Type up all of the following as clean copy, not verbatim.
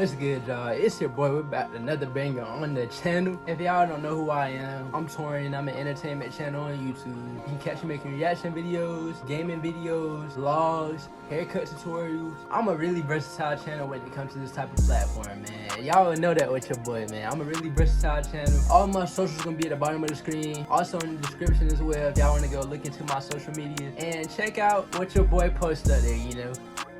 What's good, y'all? It's your boy. We're back with another banger on the channel. If y'all don't know who I am, I'm Torian. I'm an entertainment channel on YouTube. You can catch me making reaction videos, gaming videos, vlogs, haircut tutorials. I'm a really versatile channel when it comes to this type of platform, man. Y'all know that with your boy, man. I'm a really versatile channel. All my socials gonna be at the bottom of the screen. Also in the description as well if y'all wanna go look into my social media and check out what your boy posts up there, you know.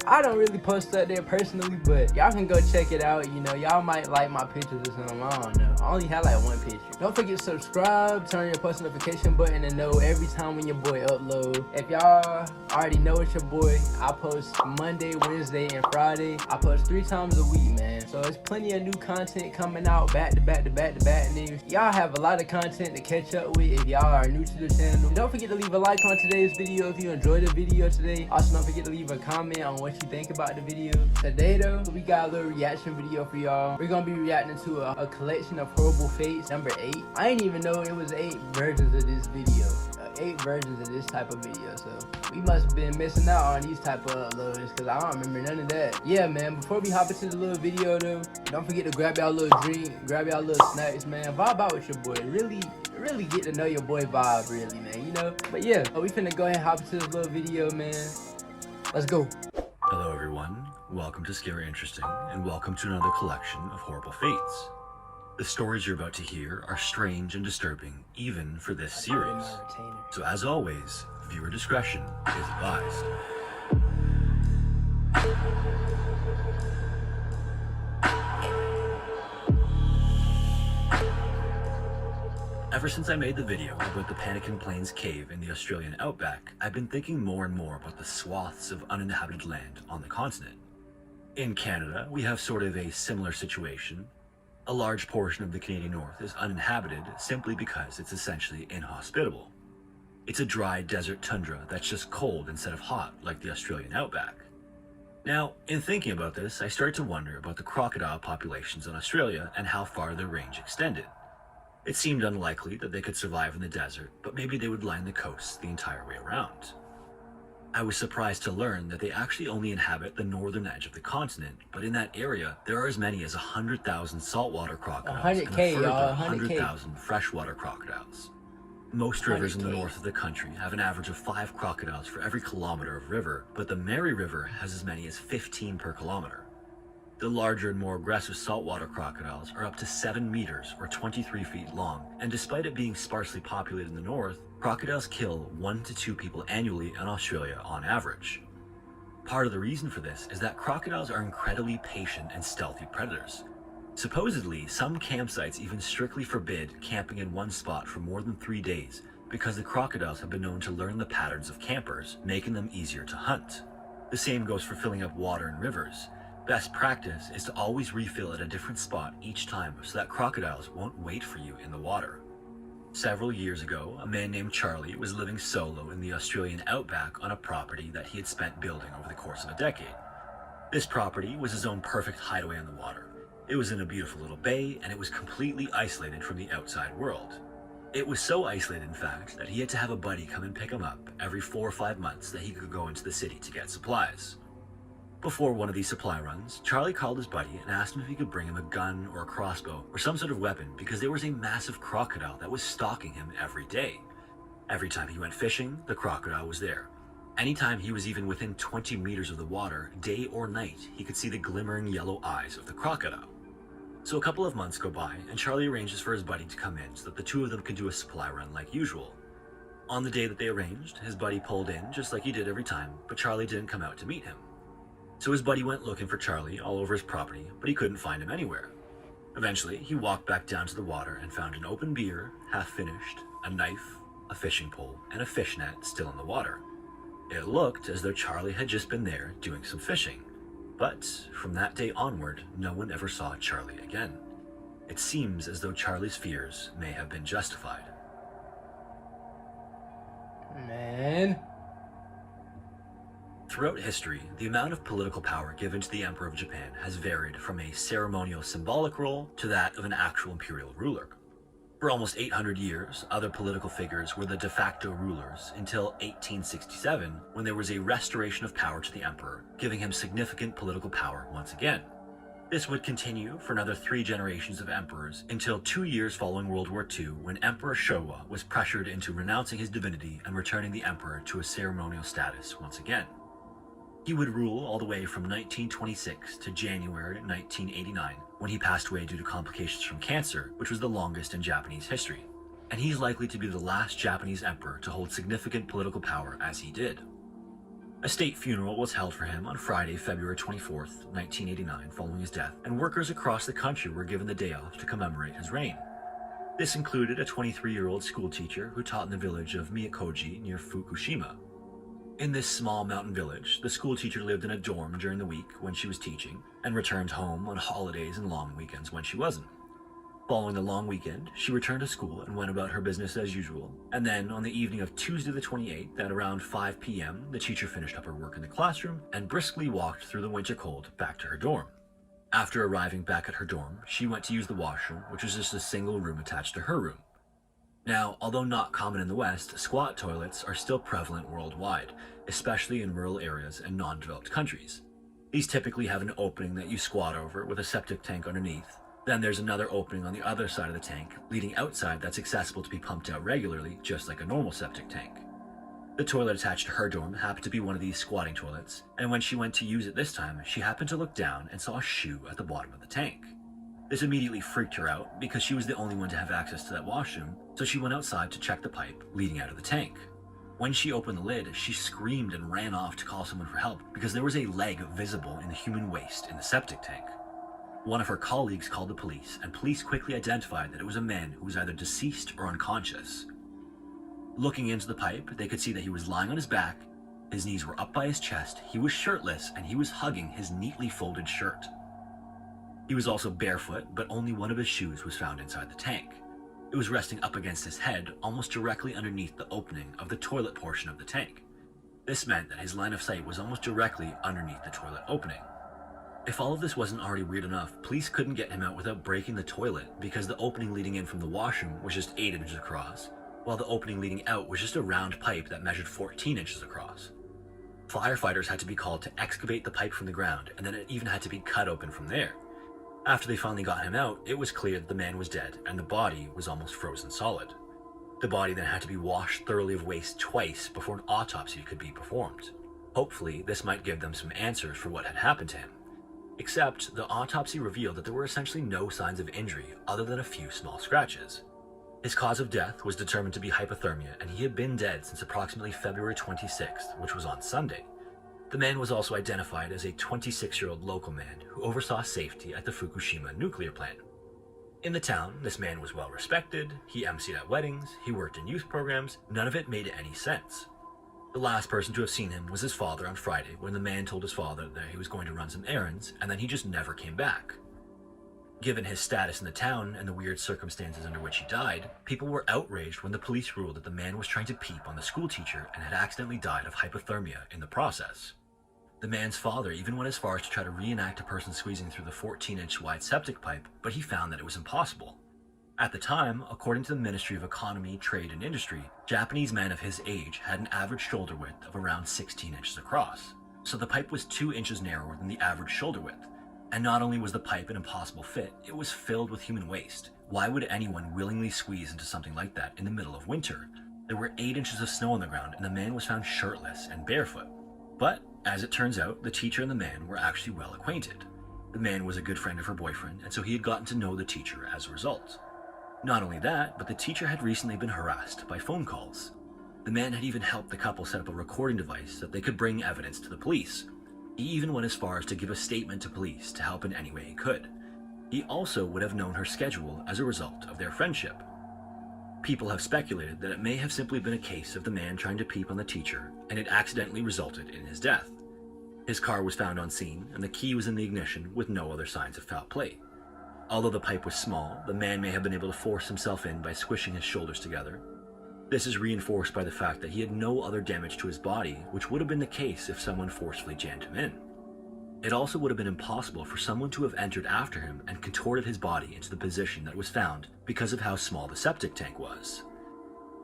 I don't really post up there personally, but y'all can go check it out. You know, y'all might like my pictures or something. I don't know. I only have like one picture. Don't forget to subscribe, turn your post notification button to know every time when your boy upload. If y'all already know it's your boy, I post Monday, Wednesday, and Friday. I post 3 times a week, man. So there's plenty of new content coming out back to back to back to back news. Y'all have a lot of content to catch up with if y'all are new to the channel. Don't forget to leave a like on today's video if you enjoyed the video today. Also, don't forget to leave a comment on what you think about the video. Today though, we got a little reaction video for y'all. We're gonna be reacting to a collection of horrible fates, number 8. I didn't even know it was 8 versions of this video. 8 versions of this type of video, so we must have been missing out on these type of uploads because I don't remember none of that. Yeah, man, before we hop into the little video though, don't forget to grab y'all little drink, grab y'all little snacks, man. Vibe out with your boy. Really get to know your boy vibe, really, man, you know. But yeah, we finna go ahead and hop into this little video, man. Let's go. Hello everyone, welcome to Scary Interesting, and welcome to another collection of horrible fates. The stories you're about to hear are strange and disturbing, even for this series. So as always, viewer discretion is advised. Ever since I made the video about the Panikin Plains Cave in the Australian outback, I've been thinking more and more about the swaths of uninhabited land on the continent. In Canada, we have sort of a similar situation. A large portion of the Canadian North is uninhabited simply because it's essentially inhospitable. It's a dry desert tundra that's just cold instead of hot like the Australian outback. Now, in thinking about this, I started to wonder about the crocodile populations in Australia and how far their range extended. It seemed unlikely that they could survive in the desert, but maybe they would line the coasts the entire way around. I was surprised to learn that they actually only inhabit the northern edge of the continent, but in that area, there are as many as 100,000 saltwater crocodiles and a 100K, further y'all, 100,000 freshwater crocodiles. Most rivers in the north of the country have an average of 5 crocodiles for every kilometer of river, but the Mary River has as many as 15 per kilometer. The larger and more aggressive saltwater crocodiles are up to 7 meters or 23 feet long, and despite it being sparsely populated in the north, crocodiles kill 1 to 2 people annually in Australia on average. Part of the reason for this is that crocodiles are incredibly patient and stealthy predators. Supposedly, some campsites even strictly forbid camping in one spot for more than 3 days because the crocodiles have been known to learn the patterns of campers, making them easier to hunt. The same goes for filling up water in rivers. Best practice is to always refill at a different spot each time so that crocodiles won't wait for you in the water. Several years ago, a man named Charlie was living solo in the Australian outback on a property that he had spent building over the course of a decade. This property was his own perfect hideaway on the water. It was in a beautiful little bay, and it was completely isolated from the outside world. It was so isolated, in fact, that he had to have a buddy come and pick him up every 4 or 5 months that he could go into the city to get supplies. Before one of these supply runs, Charlie called his buddy and asked him if he could bring him a gun or a crossbow or some sort of weapon because there was a massive crocodile that was stalking him every day. Every time he went fishing, the crocodile was there. Anytime he was even within 20 meters of the water, day or night, he could see the glimmering yellow eyes of the crocodile. So a couple of months go by, and Charlie arranges for his buddy to come in so that the two of them could do a supply run like usual. On the day that they arranged, his buddy pulled in just like he did every time, but Charlie didn't come out to meet him. So his buddy went looking for Charlie all over his property, but he couldn't find him anywhere. Eventually, he walked back down to the water and found an open beer, half finished, a knife, a fishing pole, and a fishnet still in the water. It looked as though Charlie had just been there doing some fishing. But from that day onward, no one ever saw Charlie again. It seems as though Charlie's fears may have been justified. Man. Throughout history, the amount of political power given to the Emperor of Japan has varied from a ceremonial symbolic role to that of an actual imperial ruler. For almost 800 years, other political figures were the de facto rulers until 1867, when there was a restoration of power to the emperor, giving him significant political power once again. This would continue for another 3 generations of emperors until 2 years following World War II, when Emperor Showa was pressured into renouncing his divinity and returning the emperor to a ceremonial status once again. He would rule all the way from 1926 to January 1989, when he passed away due to complications from cancer, which was the longest in Japanese history. And he's likely to be the last Japanese emperor to hold significant political power as he did. A state funeral was held for him on Friday, February 24th, 1989, following his death, and workers across the country were given the day off to commemorate his reign. This included a 23-year-old schoolteacher who taught in the village of Miyakoji near Fukushima. In this small mountain village, the schoolteacher lived in a dorm during the week when she was teaching, and returned home on holidays and long weekends when she wasn't. Following the long weekend, she returned to school and went about her business as usual, and then on the evening of Tuesday the 28th at around 5 p.m., the teacher finished up her work in the classroom and briskly walked through the winter cold back to her dorm. After arriving back at her dorm, she went to use the washroom, which was just a single room attached to her room. Now, although not common in the West, squat toilets are still prevalent worldwide, especially in rural areas and non-developed countries. These typically have an opening that you squat over with a septic tank underneath. Then there's another opening on the other side of the tank, leading outside that's accessible to be pumped out regularly, just like a normal septic tank. The toilet attached to her dorm happened to be one of these squatting toilets, and when she went to use it this time, she happened to look down and saw a shoe at the bottom of the tank. This immediately freaked her out because she was the only one to have access to that washroom, so she went outside to check the pipe leading out of the tank. When she opened the lid, she screamed and ran off to call someone for help because there was a leg visible in the human waste in the septic tank. One of her colleagues called the police, and police quickly identified that it was a man who was either deceased or unconscious. Looking into the pipe, they could see that he was lying on his back, his knees were up by his chest, he was shirtless, and he was hugging his neatly folded shirt. He was also barefoot, but only one of his shoes was found inside the tank. It was resting up against his head, almost directly underneath the opening of the toilet portion of the tank. This meant that his line of sight was almost directly underneath the toilet opening. If all of this wasn't already weird enough, police couldn't get him out without breaking the toilet because the opening leading in from the washroom was just 8 inches across, while the opening leading out was just a round pipe that measured 14 inches across. Firefighters had to be called to excavate the pipe from the ground, and then it even had to be cut open from there. After they finally got him out, it was clear that the man was dead and the body was almost frozen solid. The body then had to be washed thoroughly of waste twice before an autopsy could be performed. Hopefully, this might give them some answers for what had happened to him. Except, the autopsy revealed that there were essentially no signs of injury other than a few small scratches. His cause of death was determined to be hypothermia, and he had been dead since approximately February 26th, which was on Sunday. The man was also identified as a 26-year-old local man who oversaw safety at the Fukushima nuclear plant. In the town, this man was well respected, he emceed at weddings, he worked in youth programs, none of it made any sense. The last person to have seen him was his father on Friday, when the man told his father that he was going to run some errands, and then he just never came back. Given his status in the town and the weird circumstances under which he died, people were outraged when the police ruled that the man was trying to peep on the schoolteacher and had accidentally died of hypothermia in the process. The man's father even went as far as to try to reenact a person squeezing through the 14-inch wide septic pipe, but he found that it was impossible. At the time, according to the Ministry of Economy, Trade and Industry, Japanese men of his age had an average shoulder width of around 16 inches across, so the pipe was 2 inches narrower than the average shoulder width. And not only was the pipe an impossible fit, it was filled with human waste. Why would anyone willingly squeeze into something like that in the middle of winter? There were 8 inches of snow on the ground, and the man was found shirtless and barefoot. But, as it turns out, the teacher and the man were actually well acquainted. The man was a good friend of her boyfriend, and so he had gotten to know the teacher as a result. Not only that, but the teacher had recently been harassed by phone calls. The man had even helped the couple set up a recording device so that they could bring evidence to the police. He even went as far as to give a statement to police to help in any way he could. He also would have known her schedule as a result of their friendship. People have speculated that it may have simply been a case of the man trying to peep on the teacher, and it accidentally resulted in his death. His car was found on scene, and the key was in the ignition with no other signs of foul play. Although the pipe was small, the man may have been able to force himself in by squishing his shoulders together. This is reinforced by the fact that he had no other damage to his body, which would have been the case if someone forcefully jammed him in. It also would have been impossible for someone to have entered after him and contorted his body into the position that was found because of how small the septic tank was.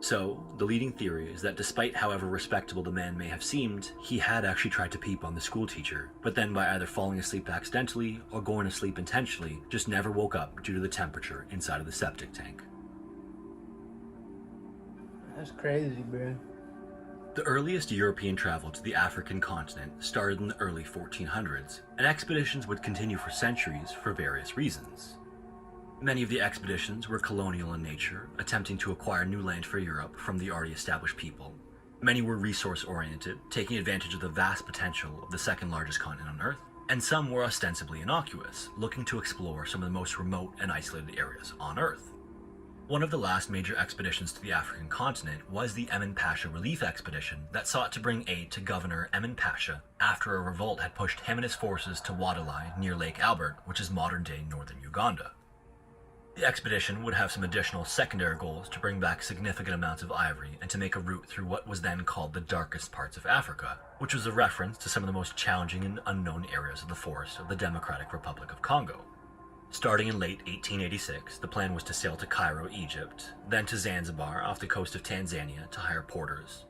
So, the leading theory is that despite however respectable the man may have seemed, he had actually tried to peep on the schoolteacher, but then by either falling asleep accidentally or going to sleep intentionally, just never woke up due to the temperature inside of the septic tank. That's crazy, bro. The earliest European travel to the African continent started in the early 1400s, and expeditions would continue for centuries for various reasons. Many of the expeditions were colonial in nature, attempting to acquire new land for Europe from the already established people. Many were resource-oriented, taking advantage of the vast potential of the second largest continent on Earth, and some were ostensibly innocuous, looking to explore some of the most remote and isolated areas on Earth. One of the last major expeditions to the African continent was the Emin Pasha Relief Expedition that sought to bring aid to Governor Emin Pasha after a revolt had pushed him and his forces to Wadalai near Lake Albert, which is modern-day northern Uganda. The expedition would have some additional secondary goals to bring back significant amounts of ivory and to make a route through what was then called the darkest parts of Africa, which was a reference to some of the most challenging and unknown areas of the forests of the Democratic Republic of Congo. Starting in late 1886, the plan was to sail to Cairo, Egypt, then to Zanzibar off the coast of Tanzania to hire porters.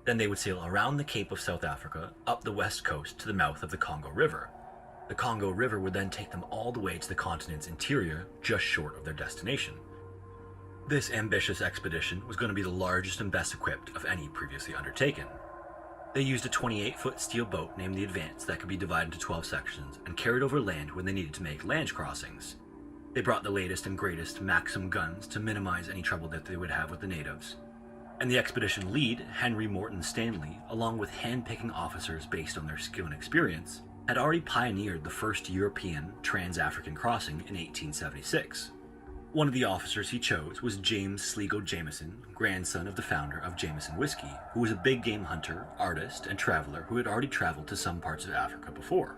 Then they would sail around the Cape of South Africa, up the west coast to the mouth of the Congo River. The Congo River would then take them all the way to the continent's interior, just short of their destination. This ambitious expedition was going to be the largest and best equipped of any previously undertaken. They used a 28-foot steel boat named the Advance that could be divided into 12 sections and carried over land when they needed to make land crossings. They brought the latest and greatest Maxim guns to minimize any trouble that they would have with the natives. And the expedition lead, Henry Morton Stanley, along with hand-picking officers based on their skill and experience, had already pioneered the first European trans-African crossing in 1876. One of the officers he chose was James Sligo Jameson, grandson of the founder of Jameson Whiskey, who was a big game hunter, artist, and traveler who had already traveled to some parts of Africa before.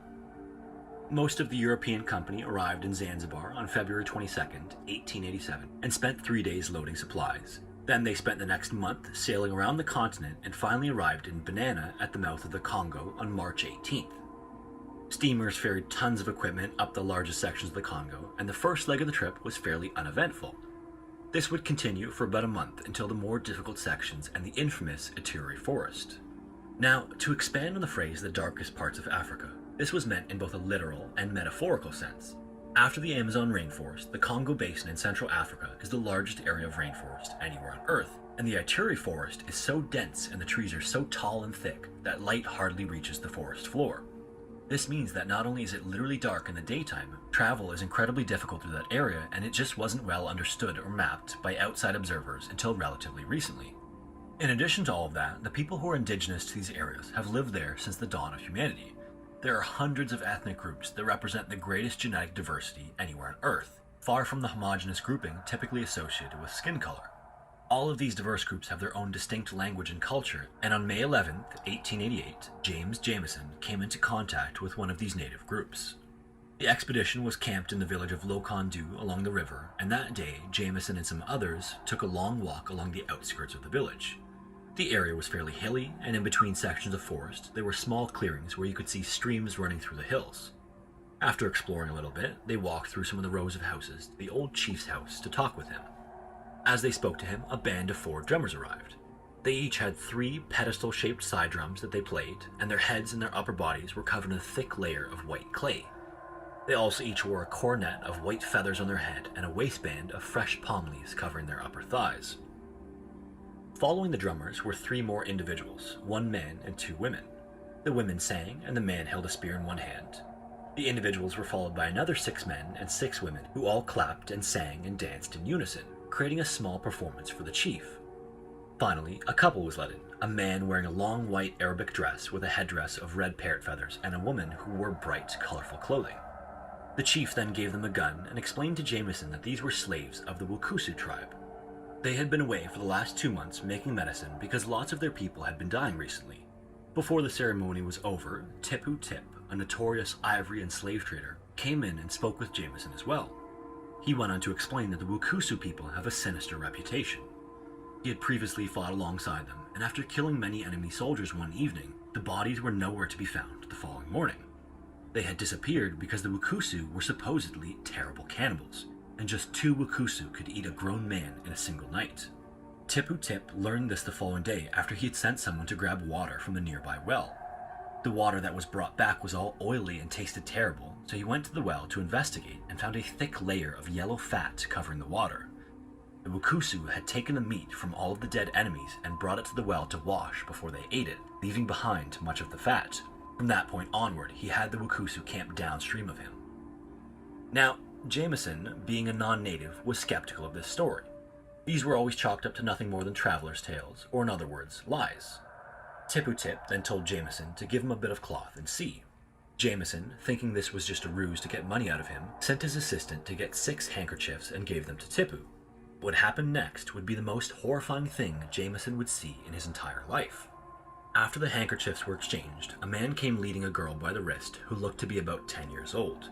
Most of the European company arrived in Zanzibar on February 22, 1887, and spent 3 days loading supplies. Then they spent the next month sailing around the continent and finally arrived in Banana at the mouth of the Congo on March 18th. Steamers ferried tons of equipment up the largest sections of the Congo, and the first leg of the trip was fairly uneventful. This would continue for about a month until the more difficult sections and the infamous Ituri Forest. Now, to expand on the phrase the darkest parts of Africa, this was meant in both a literal and metaphorical sense. After the Amazon rainforest, the Congo Basin in Central Africa is the largest area of rainforest anywhere on Earth, and the Ituri Forest is so dense and the trees are so tall and thick that light hardly reaches the forest floor. This means that not only is it literally dark in the daytime, travel is incredibly difficult through that area, and it just wasn't well understood or mapped by outside observers until relatively recently. In addition to all of that, the people who are indigenous to these areas have lived there since the dawn of humanity. There are hundreds of ethnic groups that represent the greatest genetic diversity anywhere on Earth, far from the homogeneous grouping typically associated with skin color. All of these diverse groups have their own distinct language and culture, and on May 11, 1888, James Jameson came into contact with one of these native groups. The expedition was camped in the village of Lokondu along the river, and that day, Jameson and some others took a long walk along the outskirts of the village. The area was fairly hilly, and in between sections of forest, there were small clearings where you could see streams running through the hills. After exploring a little bit, they walked through some of the rows of houses to the old chief's house to talk with him. As they spoke to him, a band of 4 drummers arrived. They each had 3 pedestal-shaped side drums that they played, and their heads and their upper bodies were covered in a thick layer of white clay. They also each wore a coronet of white feathers on their head and a waistband of fresh palm leaves covering their upper thighs. Following the drummers were 3 more individuals, 1 man and 2 women. The women sang, and the man held a spear in one hand. The individuals were followed by another 6 men and 6 women, who all clapped and sang and danced in unison, creating a small performance for the chief. Finally, a couple was led in, a man wearing a long white Arabic dress with a headdress of red parrot feathers and a woman who wore bright, colorful clothing. The chief then gave them a gun and explained to Jameson that these were slaves of the Wukusu tribe. They had been away for the last 2 months making medicine because lots of their people had been dying recently. Before the ceremony was over, Tipu Tip, a notorious ivory and slave trader, came in and spoke with Jameson as well. He went on to explain that the Wukusu people have a sinister reputation. He had previously fought alongside them, and after killing many enemy soldiers one evening, the bodies were nowhere to be found the following morning. They had disappeared because the Wukusu were supposedly terrible cannibals, and just 2 Wukusu could eat a grown man in a single night. Tipu Tip learned this the following day after he had sent someone to grab water from the nearby well. The water that was brought back was all oily and tasted terrible, so he went to the well to investigate and found a thick layer of yellow fat covering the water. The Wukusu had taken the meat from all of the dead enemies and brought it to the well to wash before they ate it, leaving behind much of the fat. From that point onward, he had the Wukusu camp downstream of him. Now, Jameson, being a non-native, was skeptical of this story. These were always chalked up to nothing more than travelers' tales, or in other words, lies. Tipu Tip then told Jameson to give him a bit of cloth and see. Jameson, thinking this was just a ruse to get money out of him, sent his assistant to get 6 handkerchiefs and gave them to Tipu. What happened next would be the most horrifying thing Jameson would see in his entire life. After the handkerchiefs were exchanged, a man came leading a girl by the wrist who looked to be about 10 years old.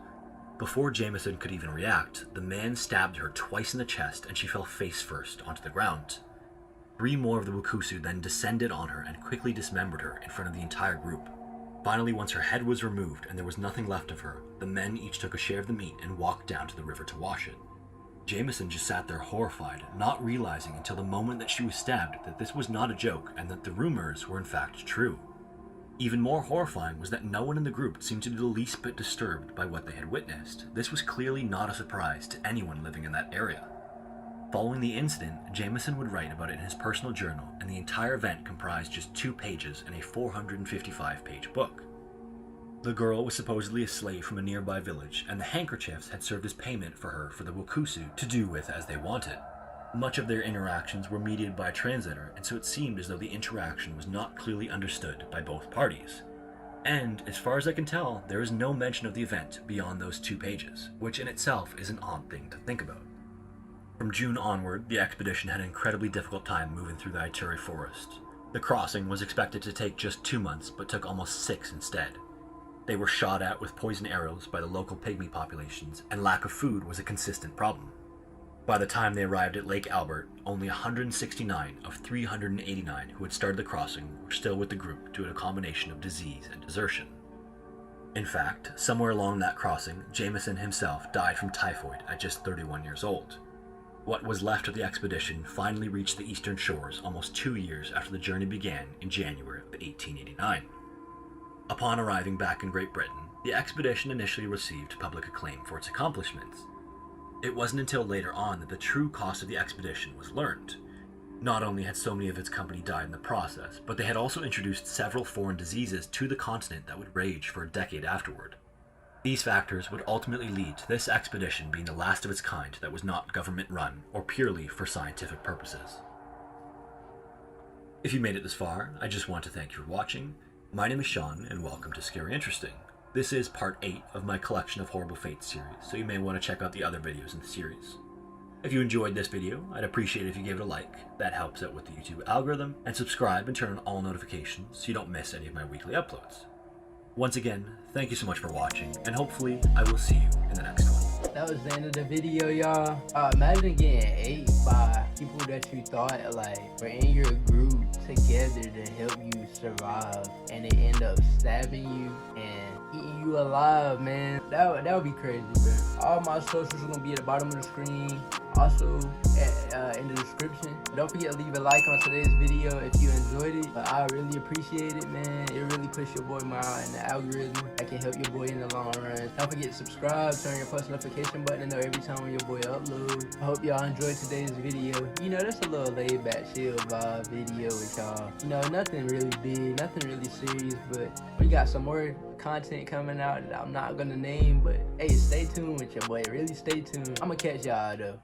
Before Jameson could even react, the man stabbed her twice in the chest and she fell face first onto the ground. 3 more of the Wukusu then descended on her and quickly dismembered her in front of the entire group. Finally, once her head was removed and there was nothing left of her, the men each took a share of the meat and walked down to the river to wash it. Jameson just sat there horrified, not realizing until the moment that she was stabbed that this was not a joke and that the rumors were in fact true. Even more horrifying was that no one in the group seemed to be the least bit disturbed by what they had witnessed. This was clearly not a surprise to anyone living in that area. Following the incident, Jameson would write about it in his personal journal, and the entire event comprised just 2 pages in a 455-page book. The girl was supposedly a slave from a nearby village, and the handkerchiefs had served as payment for her for the Wukusu to do with as they wanted. Much of their interactions were mediated by a translator, and so it seemed as though the interaction was not clearly understood by both parties. And, as far as I can tell, there is no mention of the event beyond those 2 pages, which in itself is an odd thing to think about. From June onward, the expedition had an incredibly difficult time moving through the Ituri forest. The crossing was expected to take just 2 months, but took almost 6 instead. They were shot at with poison arrows by the local pygmy populations, and lack of food was a consistent problem. By the time they arrived at Lake Albert, only 169 of 389 who had started the crossing were still with the group due to a combination of disease and desertion. In fact, somewhere along that crossing, Jameson himself died from typhoid at just 31 years old. What was left of the expedition finally reached the eastern shores almost 2 years after the journey began in January of 1889. Upon arriving back in Great Britain, the expedition initially received public acclaim for its accomplishments. It wasn't until later on that the true cost of the expedition was learned. Not only had so many of its company died in the process, but they had also introduced several foreign diseases to the continent that would rage for a decade afterward. These factors would ultimately lead to this expedition being the last of its kind that was not government-run or purely for scientific purposes. If you made it this far, I just want to thank you for watching. My name is Sean, and welcome to Scary Interesting. This is part 8 of my collection of Horrible Fates series, so you may want to check out the other videos in the series. If you enjoyed this video, I'd appreciate it if you gave it a like. That helps out with the YouTube algorithm, and subscribe and turn on all notifications so you don't miss any of my weekly uploads. Once again, thank you so much for watching, and hopefully I will see you in the next one. That was the end of the video, y'all. Imagine getting ate by people that you thought like were in your group together to help you survive, and they end up stabbing you and eating you alive, man. That would be crazy, bro. All my socials are gonna be at the bottom of the screen, also in the description. Don't forget to leave a like on today's video if you enjoyed it. I really appreciate it, man. It really pushed your boy more in the algorithm. That can help your boy in the long run. Don't forget to subscribe, turn your post notification button to know every time when your boy uploads. I hope y'all enjoyed today's video. You know, that's a little laid back chill vibe video with y'all. You know, nothing really big, nothing really serious, but we got some more content coming out that I'm not gonna name, but hey, stay tuned with your boy. Really stay tuned. I'm gonna catch y'all though.